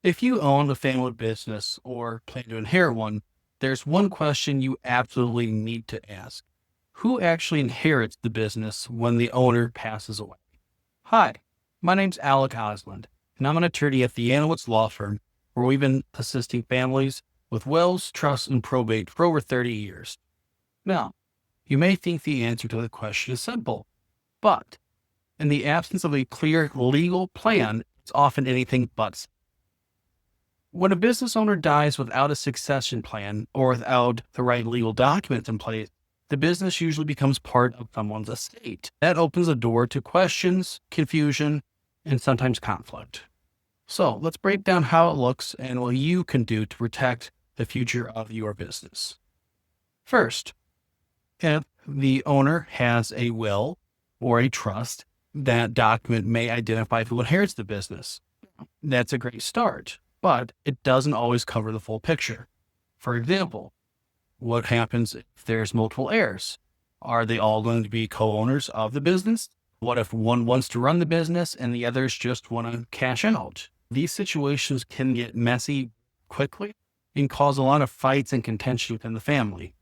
If you own a family business or plan to inherit one, there's one question you absolutely need to ask. Who actually inherits the business when the owner passes away? Hi, my name's Alec Osland, and I'm an attorney at the Yanowitz law firm where we've been assisting families with wills, trusts, and probate for over 30 years. Now, you may think the answer to the question is simple, but in the absence of a clear legal plan, it's often anything but. When a business owner dies without a succession plan or without the right legal documents in place, the business usually becomes part of someone's estate. That opens a door to questions, confusion, and sometimes conflict. So let's break down how it looks and what you can do to protect the future of your business. First, if the owner has a will or a trust, that document may identify who inherits the business. That's a great start, but it doesn't always cover the full picture. For example, what happens if there's multiple heirs? Are they all going to be co-owners of the business? What if one wants to run the business and the others just want to cash out? These situations can get messy quickly and cause a lot of fights and contention within the family.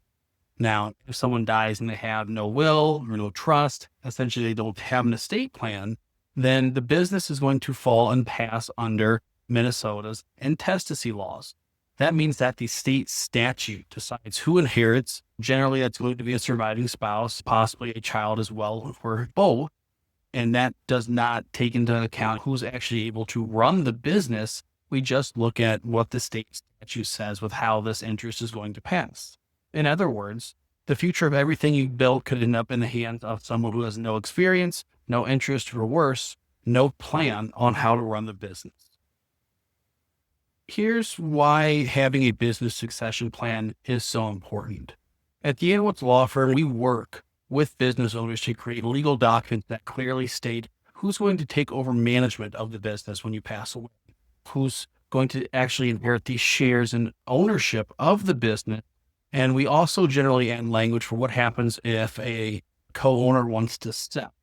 Now, if someone dies and they have no will or no trust, essentially they don't have an estate plan, then the business is going to fall and pass under Minnesota's intestacy laws. That means that the state statute decides who inherits. Generally, that's going to be a surviving spouse, possibly a child as well, or both. And that does not take into account who's actually able to run the business. We just look at what the state statute says with how this interest is going to pass. In other words, the future of everything you built could end up in the hands of someone who has no experience, no interest, or worse, no plan on how to run the business. Here's why having a business succession plan is so important. At the Yanowitz law firm, we work with business owners to create legal documents that clearly state who's going to take over management of the business when you pass away, who's going to actually inherit these shares and ownership of the business. And we also generally add language for what happens if a co-owner wants to sell.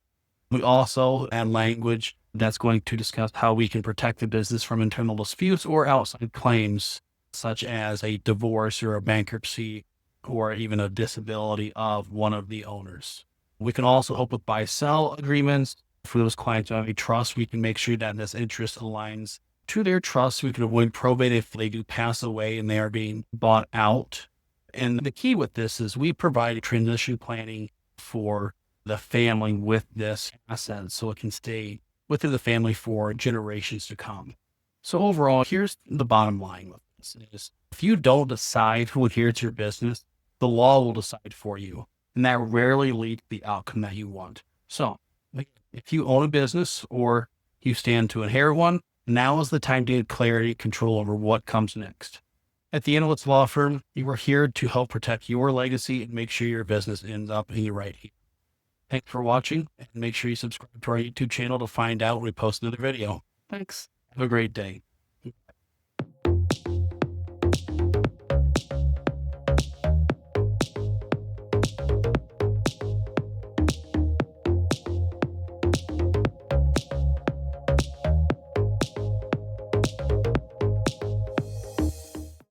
We also add language that's going to discuss how we can protect the business from internal disputes or outside claims, such as a divorce or a bankruptcy or even a disability of one of the owners. We can also help with buy-sell agreements. For those clients who have a trust, we can make sure that this interest aligns to their trust. We can avoid probate if they do pass away and they are being bought out. And the key with this is we provide transition planning for the family with this asset so it can stay within the family for generations to come. So overall, here's the bottom line with this is if you don't decide who inherits your business, the law will decide for you. And that rarely leads to the outcome that you want. So if you own a business or you stand to inherit one, now is the time to get clarity, control over what comes next. At the Yanowitz law firm, you are here to help protect your legacy and make sure your business ends up in the right hands. Thanks for watching, and make sure you subscribe to our YouTube channel to find out when we post another video. Thanks. Have a great day.